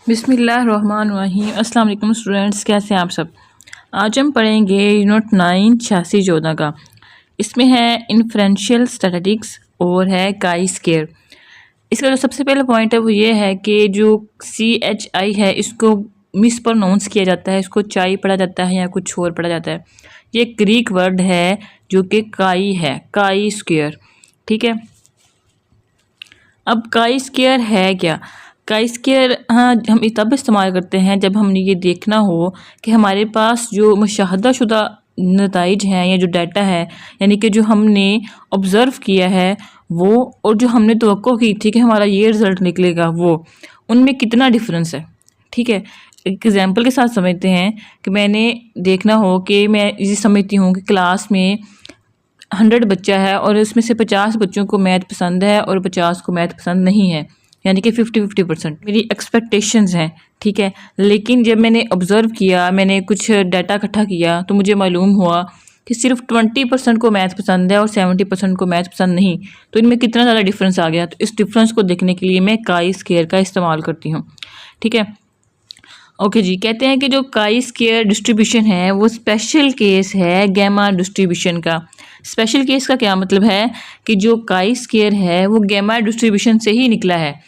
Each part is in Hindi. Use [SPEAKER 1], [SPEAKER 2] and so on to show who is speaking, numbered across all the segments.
[SPEAKER 1] बिस्मिल्लाहिर्रहमानिर्रहीम। अस्सलाम वालेकुम स्टूडेंट्स, कैसे हैं आप सब। आज हम पढ़ेंगे यूनिट 9 86 का। इसमें है इन्फ्रेंशियल स्टैटिस्टिक्स और है काई स्क्वायर। इसका जो सबसे पहला पॉइंट है वो ये है कि जो CHI है इसको मिस प्रोनाउंस किया जाता है, इसको चाई पढ़ा जाता है या कुछ और पढ़ा जाता है। ये ग्रीक वर्ड है जो कि काई है, काई स्क्वायर। ठीक है, अब काई स्क्वायर है क्या। काई स्क्वायर हाँ हम तब इस्तेमाल करते हैं जब हमने ये देखना हो कि हमारे पास जो मुशाहदा नताइज हैं या जो डाटा है, यानी कि जो हमने ऑब्ज़र्व किया है वो, और जो हमने तवक्को की थी कि हमारा ये रिज़ल्ट निकलेगा, वो उनमें कितना डिफरेंस है। ठीक है, एक एग्जांपल के साथ समझते हैं कि मैंने देखना हो कि मैं ये समझती हूँ कि क्लास में 100 बच्चा है और इसमें से 50 बच्चों को मैथ पसंद है और 50 को मैथ पसंद नहीं है, यानी कि 50-50% मेरी एक्सपेक्टेशंस हैं। ठीक है, लेकिन जब मैंने ऑब्ज़र्व किया, मैंने कुछ डाटा इकट्ठा किया तो मुझे मालूम हुआ कि सिर्फ 20% को मैथ पसंद है और 70% को मैथ पसंद नहीं। तो इनमें कितना ज़्यादा डिफरेंस आ गया। तो इस डिफरेंस को देखने के लिए मैं काई स्क्वायर का इस्तेमाल करती हूँ। ठीक है, ओके जी। कहते हैं कि जो काई स्क्वायर डिस्ट्रीब्यूशन है वो स्पेशल केस है गैमा डिस्ट्रीब्यूशन का। स्पेशल केस का क्या मतलब है कि जो काई स्क्वायर है वो गैमा डिस्ट्रीब्यूशन से ही निकला है,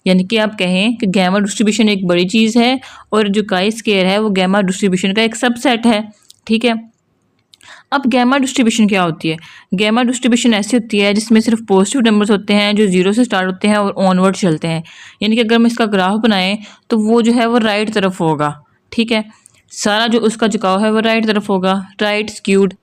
[SPEAKER 1] यानी कि आप कहें कि गैमा डिस्ट्रीब्यूशन एक बड़ी चीज़ है और जो काई स्क्वायर है वो गैमा डिस्ट्रीब्यूशन का एक सबसेट है। ठीक है, अब गैमा डिस्ट्रीब्यूशन क्या होती है। गैमा डिस्ट्रीब्यूशन ऐसी होती है जिसमें सिर्फ पॉजिटिव नंबर्स होते हैं जो 0 से स्टार्ट होते हैं और ऑनवर्ड चलते हैं, यानी कि अगर हम इसका ग्राफ बनाएं तो वो जो है वो राइट तरफ होगा। ठीक है, सारा जो उसका झुकाव है वो राइट तरफ होगा, राइट स्क्यूड।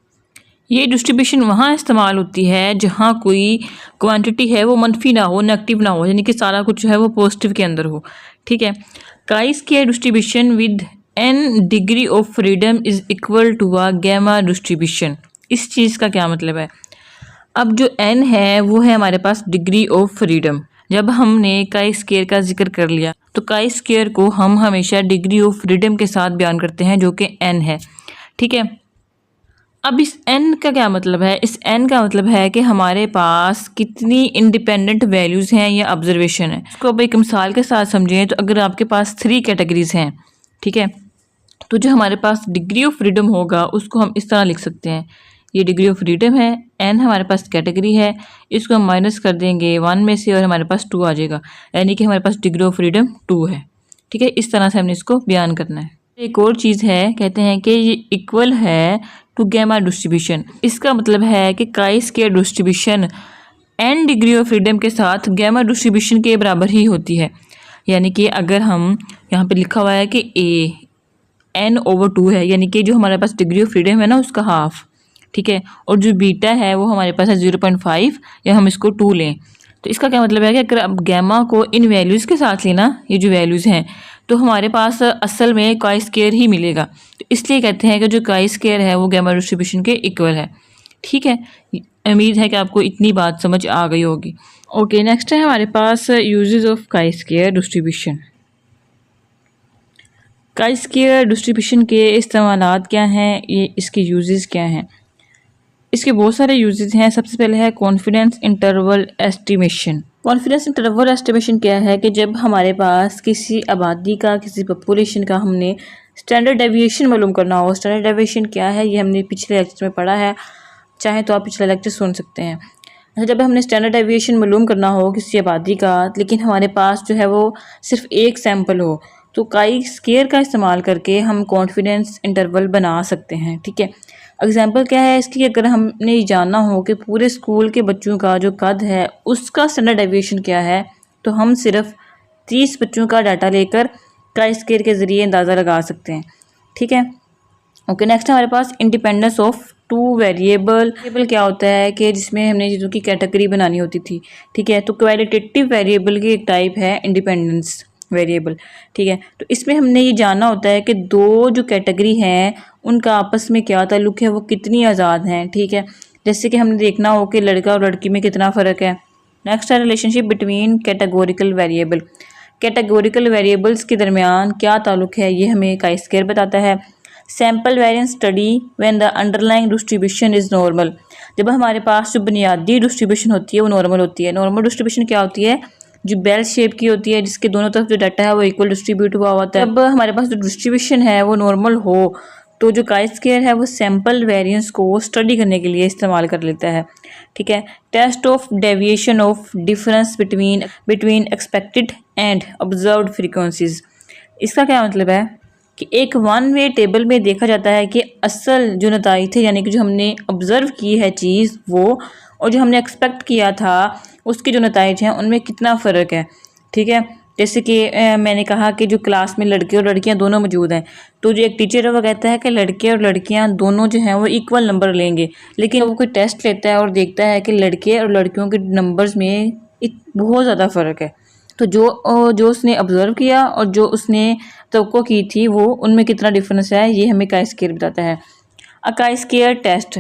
[SPEAKER 1] ये डिस्ट्रीब्यूशन वहाँ इस्तेमाल होती है जहाँ कोई क्वांटिटी है वो मनफी ना हो, नेगेटिव ना हो, यानी कि सारा कुछ जो है वो पॉजिटिव के अंदर हो। ठीक है, chi square distribution with n degree of freedom is equal to a gamma distribution. इस चीज़ का क्या मतलब है। अब जो n है वो है हमारे पास डिग्री ऑफ फ्रीडम। जब हमने काई स्क्वायर का जिक्र कर लिया तो काई स्क्वायर को हम हमेशा डिग्री ऑफ फ्रीडम के साथ बयान करते हैं जो कि n है। ठीक है, अब इस n का क्या मतलब है। इस n का मतलब है कि हमारे पास कितनी इंडिपेंडेंट वैल्यूज़ हैं या ऑब्जर्वेशन है। इसको अब एक मिसाल के साथ समझें तो अगर आपके पास 3 कैटेगरीज हैं, ठीक है, तो जो हमारे पास डिग्री ऑफ फ्रीडम होगा उसको हम इस तरह लिख सकते हैं। ये डिग्री ऑफ फ्रीडम है, n हमारे पास कैटेगरी है, इसको हम माइनस कर देंगे 1 में से और हमारे पास 2 आ जाएगा, यानी कि हमारे पास डिग्री ऑफ फ्रीडम 2 है। ठीक है, इस तरह से हमने इसको बयान करना है। एक और चीज़ है, कहते हैं कि ये इक्वल है टू गैमा डिस्ट्रीब्यूशन। इसका मतलब है कि काई square distribution n degree of freedom के साथ गैमा डिस्ट्रीब्यूशन के बराबर ही होती है। यानी कि अगर हम यहाँ पे लिखा हुआ है कि n/2 है, यानी कि जो हमारे पास डिग्री ऑफ फ्रीडम है ना उसका हाफ। ठीक है, और जो बीटा है वो हमारे पास है 0.5 या हम इसको 2 लें। तो इसका क्या मतलब है कि अगर अब गैमा को इन वैल्यूज़ के साथ लेना, ये जो वैल्यूज़ हैं, तो हमारे पास असल में काई स्क्वायर ही मिलेगा। तो इसलिए कहते हैं कि जो काई स्क्वायर है वो गैमा डिस्ट्रीब्यूशन के इक्वल है। ठीक है, उम्मीद है कि आपको इतनी बात समझ आ गई होगी। ओके, नेक्स्ट है हमारे पास uses of chi square distribution. Chi square distribution के इस्तेमालात क्या हैं, ये इसके यूजेस क्या हैं। इसके बहुत सारे यूजेस हैं। सबसे पहले है confidence interval estimation. Confidence interval estimation क्या है कि जब हमारे पास किसी आबादी का, किसी पॉपुलेशन का हमने स्टैंडर्ड डेविएशन मालूम करना हो। स्टैंडर्ड डेविएशन क्या है ये हमने पिछले लेक्चर में पढ़ा है, चाहे तो आप पिछला लेक्चर सुन सकते हैं। अच्छा, जब हमने स्टैंडर्ड डेविएशन मालूम करना हो किसी आबादी का, लेकिन हमारे पास जो है वो सिर्फ एक सैम्पल हो, तो काई स्क्वायर का इस्तेमाल करके हम कॉन्फिडेंस इंटरवल बना सकते हैं। ठीक है, एग्जाम्पल क्या है इसकी, अगर हमने ये जानना हो कि पूरे स्कूल के बच्चों का जो कद है उसका स्टैंडर्ड डेविएशन क्या है, तो हम सिर्फ 30 बच्चों का डाटा लेकर काई स्क्वायर के ज़रिए अंदाज़ा लगा सकते हैं। ठीक है, ओके। नेक्स्ट हमारे पास इंडिपेंडेंस ऑफ 2 वेरिएबल। वेरिएबल क्या होता है कि जिसमें हमने चीज़ों की कैटेगरी बनानी होती थी। ठीक है, तो क्वालिटेटिव वेरिएबल की एक टाइप है इंडिपेंडेंस वेरिएबल। ठीक है, तो इसमें हमने ये जानना होता है कि दो जो कैटेगरी हैं उनका आपस में क्या ताल्लुक़ है, वो कितनी आज़ाद हैं। ठीक है, जैसे कि हमने देखना हो कि लड़का और लड़की में कितना फ़र्क है। नेक्स्ट है relationship between categorical variable. Categorical variables के दरमियान क्या ताल्लुक़ है ये हमें काई स्क्वायर बताता है। Sample variance study when the underlying distribution is normal. जब हमारे पास जो बुनियादी डिस्ट्रीब्यूशन होती है वो नॉर्मल होती है। नॉर्मल डिस्ट्रीब्यूशन क्या होती है, जो बेल शेप की होती है, जिसके दोनों तरफ जो डाटा है वो इक्वल डिस्ट्रीब्यूट हुआ होता है। अब हमारे पास जो डिस्ट्रीब्यूशन है वो नॉर्मल हो तो जो काई स्क्वायर है वो सैम्पल वेरिएंस को स्टडी करने के लिए इस्तेमाल कर लेता है। ठीक है, test of deviation of difference between expected and observed frequencies. इसका क्या मतलब है कि एक वन वे टेबल में देखा जाता है कि असल जो नतीजे थे, यानी कि जो हमने ऑब्ज़र्व की है चीज़ वो, और जो हमने एक्सपेक्ट किया था उसके जो नतीजे हैं उनमें कितना फ़र्क है। ठीक है, जैसे कि मैंने कहा कि जो क्लास में लड़के और लड़कियां दोनों मौजूद हैं, तो जो एक टीचर है वो कहता है कि लड़के और लड़कियां दोनों जो हैं वो इक्वल नंबर लेंगे, लेकिन वो कोई टेस्ट लेता है और देखता है कि लड़के और लड़कियों के नंबर्स में बहुत ज़्यादा फ़र्क है। तो जो उसने ऑब्ज़र्व किया और जो उसने तवक्को की थी वो उनमें कितना डिफरेंस है, ये हमें काई स्क्वायर बताता है। A chi square test,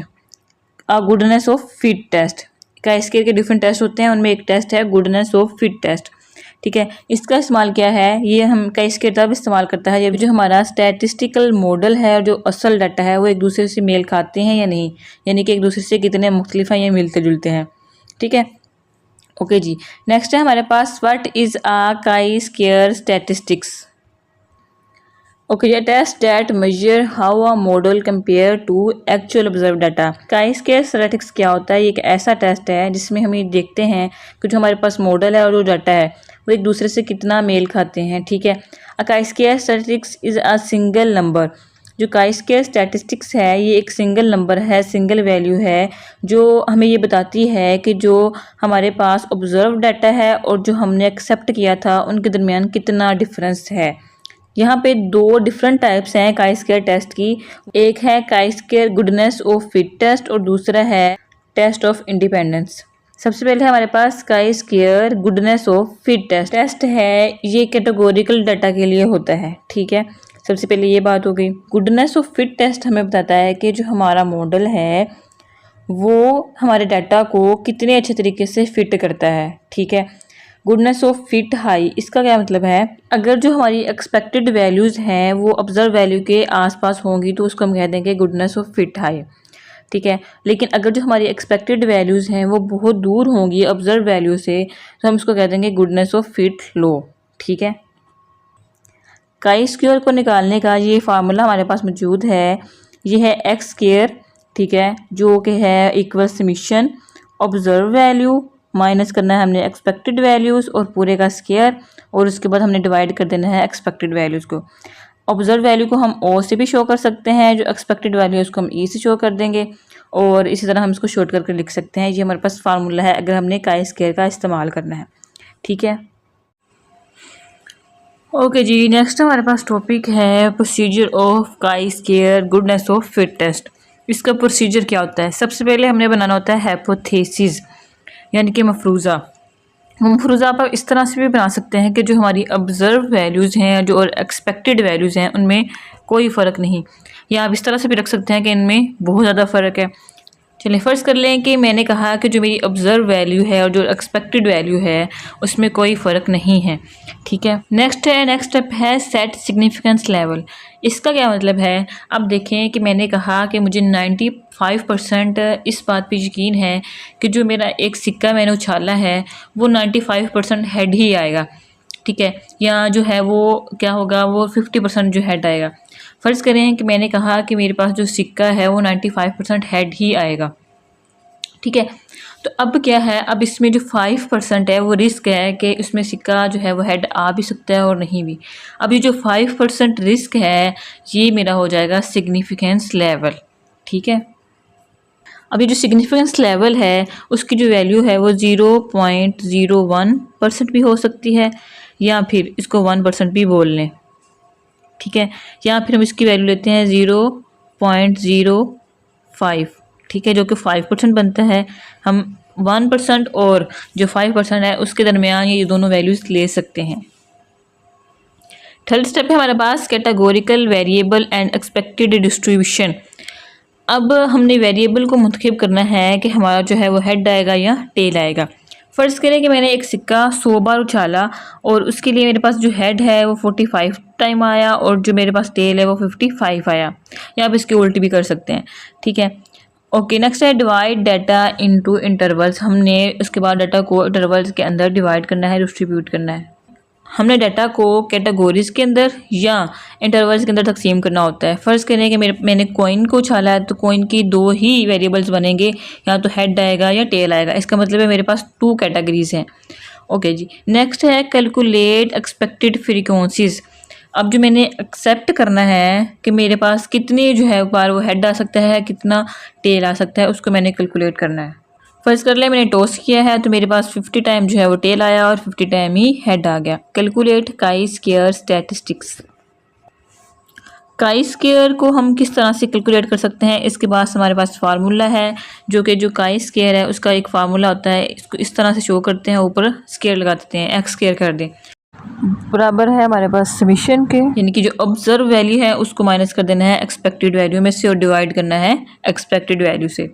[SPEAKER 1] a goodness of fit test. Chi square के डिफरेंट टेस्ट होते हैं, उनमें एक टेस्ट है गुडनेस ऑफ फिट टेस्ट। ठीक है, इसका इस्तेमाल क्या है, ये हम काई स्क्वायर तब इस्तेमाल करता है जब जो हमारा स्टैटिस्टिकल मॉडल है और जो असल डाटा है वो एक दूसरे से मेल खाते हैं या नहीं, यानी कि एक दूसरे से कितने मुख्तलिफ हैं या मिलते जुलते हैं। ठीक है, ओके जी। नेक्स्ट है हमारे पास what is a chi square statistics. Okay, a test that measure how a model compare to actual observed data। काई स्क्वायर स्टैटिस्टिक्स क्या होता है? ये एक ऐसा टेस्ट है जिसमें हम ये देखते हैं कि जो हमारे पास मॉडल है और जो डाटा है वो एक दूसरे से कितना मेल खाते हैं। ठीक है, a chi square statistics is a single number. जो काई स्क्वायर स्टैटिस्टिक्स है ये एक सिंगल नंबर है, सिंगल वैल्यू है, जो हमें ये बताती है कि जो हमारे पास ऑब्जर्व डाटा है और जो हमने एक्सेप्ट किया था उनके दरमियान कितना डिफरेंस है। यहाँ पे दो डिफरेंट टाइप्स हैं काई स्क्वायर टेस्ट की। एक है chi square goodness of fit test और दूसरा है टेस्ट ऑफ इंडिपेंडेंस। सबसे पहले हमारे पास chi square goodness of fit test है, ये कैटेगोरिकल डाटा के लिए होता है। ठीक है, सबसे पहले ये बात हो गई। गुडनेस ऑफ फिट टेस्ट हमें बताता है कि जो हमारा मॉडल है वो हमारे डाटा को कितने अच्छे तरीके से फिट करता है। ठीक है, गुडनेस ऑफ फिट हाई, इसका क्या मतलब है, अगर जो हमारी एक्सपेक्टेड वैल्यूज़ हैं वो ऑब्जर्व वैल्यू के आसपास होंगी तो उसको हम कह देंगे गुडनेस ऑफ फिट हाई। ठीक है, लेकिन अगर जो हमारी एक्सपेक्टेड वैल्यूज़ हैं वो बहुत दूर होंगी ऑब्जर्व वैल्यू से तो हम इसको कह देंगे गुडनेस ऑफ फिट लो। ठीक है, काई स्क्वायर को निकालने का ये फार्मूला हमारे पास मौजूद है, ये है एक्स स्क्वायर। ठीक है, जो कि है equal summation observe value minus करना है हमने एक्सपेक्टेड वैल्यूज़ और पूरे का स्क्वायर, और उसके बाद हमने डिवाइड कर देना है एक्सपेक्टेड वैल्यूज़ को। ऑब्जर्व वैल्यू को हम ओ से भी शो कर सकते हैं, जो एक्सपेक्टेड वैल्यू है उसको हम ई से शो कर देंगे, और इसी तरह हम इसको शॉर्ट करके लिख सकते हैं। ये हमारे पास फार्मूला है अगर हमने काई स्क्वायर का इस्तेमाल करना है। ठीक है, ओके जी। नेक्स्ट हमारे पास टॉपिक है procedure of chi square goodness of fit test. इसका प्रोसीजर क्या होता है? सबसे पहले हमने बनाना होता है हाइपोथेसिस, यानी कि मफरूज़ा आप इस तरह से भी बना सकते हैं कि जो हमारी ऑब्जर्व वैल्यूज़ हैं जो और एक्सपेक्टेड वैल्यूज़ हैं उनमें कोई फ़र्क नहीं, या आप इस तरह से भी रख सकते हैं कि इनमें बहुत ज़्यादा फ़र्क है। चलिए फ़र्ज़ कर लें कि मैंने कहा कि जो मेरी ऑब्जर्व वैल्यू है और जो एक्सपेक्टेड वैल्यू है उसमें कोई फ़र्क नहीं है। ठीक है, नेक्स्ट स्टेप है सेट सिग्निफिकेंस लेवल। इसका क्या मतलब है? अब देखें कि मैंने कहा कि मुझे 95% इस बात पे यकीन है कि जो मेरा एक सिक्का मैंने उछाला है वो 95% हेड ही आएगा। ठीक है, या जो है वो क्या होगा, वो 50% जो हेड आएगा। फ़र्ज़ करें कि मैंने कहा कि मेरे पास जो सिक्का है वो 95% हेड ही आएगा। ठीक है, तो अब क्या है, अब इसमें जो 5% है वो रिस्क है कि इसमें सिक्का जो है वो हेड आ भी सकता है और नहीं भी। अब ये जो 5% रिस्क है ये मेरा हो जाएगा सिग्निफिकेंस लेवल। ठीक है, अब ये जो सिग्निफिकेंस लेवल है उसकी जो वैल्यू है वो 0.01% भी हो सकती है, या फिर इसको 1% भी बोल लें। ठीक है, या फिर हम इसकी वैल्यू लेते हैं 0.05। ठीक है, जो कि 5% बनता है। हम 1% और जो 5% है उसके दरमियान ये दोनों वैल्यूज़ ले सकते हैं। थर्ड स्टेप है हमारे पास categorical variable and expected distribution. अब हमने वेरिएबल को मुंतखब करना है कि हमारा जो है वो हेड आएगा या टेल आएगा। फ़र्ज़ करें कि मैंने एक सिक्का 100 बार उछाला और उसके लिए मेरे पास जो हेड है वो 45 टाइम आया और जो मेरे पास टेल है वो 55 आया, या आप इसके उल्टी भी कर सकते हैं। ठीक है, ओके, नेक्स्ट है डिवाइड डाटा इनटू इंटरवल्स। हमने उसके बाद डाटा को इंटरवल्स के अंदर डिवाइड करना है, डिस्ट्रीब्यूट करना है। हमने डाटा को कैटेगोरीज के अंदर या इंटरवल्स के अंदर तकसीम करना होता है। फ़र्ज़ करें कि मैंने कॉइन को उछाला है, तो कॉइन की दो ही वेरिएबल्स बनेंगे, या तो हेड आएगा या टेल आएगा। इसका मतलब है मेरे पास 2 कैटेगरीज हैं। ओके जी, नेक्स्ट है कैलकुलेट एक्सपेक्टेड फ्रीक्वेंसीज। अब जो मैंने एक्सेप्ट करना है कि मेरे पास कितनी जो है बार वो हेड आ सकता है, कितना टेल आ सकता है, उसको मैंने कैलकुलेट करना है। फर्स्ट कर लिया, मैंने टॉस किया है तो मेरे पास 50 टाइम जो है वो टेल आया और 50 टाइम ही हेड आ गया। कैलकुलेट काई स्क्वायर स्टैटिस्टिक्स। काई स्क्वायर को हम किस तरह से कैलकुलेट कर सकते हैं, इसके पास हमारे पास फार्मूला है, जो कि जो काई स्क्वायर है उसका एक फार्मूला होता है। इसको इस तरह से शो करते हैं, ऊपर स्क्वायर लगा देते हैं, एक्स स्क्वायर कर दें, बराबर है हमारे पास समीशन के, यानी कि जो ऑब्जर्व वैल्यू है उसको माइनस कर देना है एक्सपेक्टेड वैल्यू में से और डिवाइड करना है एक्सपेक्टेड वैल्यू से।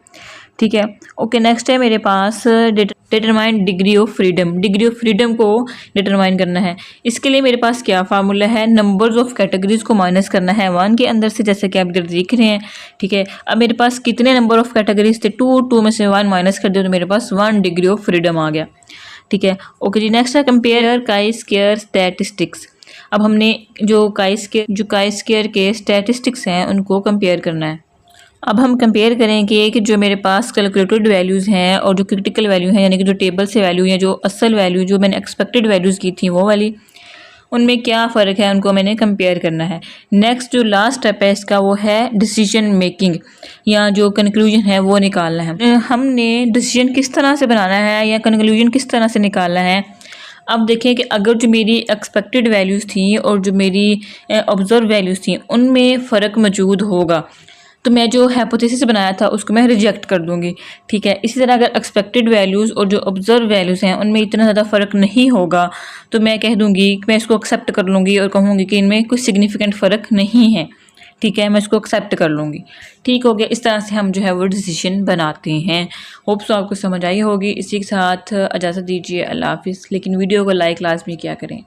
[SPEAKER 1] ठीक है, ओके। नेक्स्ट है मेरे पास determine degree of freedom. Degree of freedom को डिटरमाइन करना है। इसके लिए मेरे पास क्या फार्मूला है, नंबर्स ऑफ कैटेगरीज को माइनस करना है 1 के अंदर से, जैसे कि आप इधर देख रहे हैं। ठीक है, अब मेरे पास कितने नंबर ऑफ कैटेगरीज थे, 2 में से 1 माइनस कर दिया तो मेरे पास 1 डिग्री ऑफ फ्रीडम आ गया। ठीक है, ओके जी। नेक्स्ट है कंपेयर काई स्क्वायर स्टैटिस्टिक्स। अब हमने जो काई स्क्वायर के स्टैटिस्टिक्स हैं उनको कंपेयर करना है। अब हम कंपेयर करेंगे कि जो मेरे पास कैलकुलेटेड वैल्यूज़ हैं और जो क्रिटिकल वैल्यू हैं, यानी कि जो टेबल से वैल्यू या जो असल वैल्यू जो मैंने एक्सपेक्टेड वैल्यूज़ की थी वो वाली, उनमें क्या फ़र्क है, उनको मैंने कंपेयर करना है। नेक्स्ट जो लास्ट स्टेप है इसका वो है डिसीजन मेकिंग, या जो कंक्लूजन है वो निकालना है। हमने डिसीजन किस तरह से बनाना है या कंक्लूजन किस तरह से निकालना है। अब देखें कि अगर जो मेरी एक्सपेक्टेड वैल्यूज़ थी और जो मेरी ऑब्जर्व वैल्यूज़ थी उनमें फ़र्क मौजूद होगा तो मैं जो हाइपोथेसिस बनाया था उसको मैं रिजेक्ट कर दूंगी। ठीक है, इसी तरह अगर एक्सपेक्टेड वैल्यूज़ और जो ऑब्जर्व वैल्यूज़ हैं उनमें इतना ज़्यादा फ़र्क नहीं होगा तो मैं कह दूंगी कि मैं इसको एक्सेप्ट कर लूँगी और कहूँगी कि इनमें कुछ सिग्निफिकेंट फ़र्क नहीं है। ठीक है, मैं इसको एक्सेप्ट कर लूँगी। ठीक हो गया, इस तरह से हम जो है वो डिसीजन बनाते हैं। होप सो आपको समझ आई होगी। इसी के साथ इजाज़त दीजिए, अल्लाह हाफिज़। लेकिन वीडियो को लाइक लाजमी किया करें।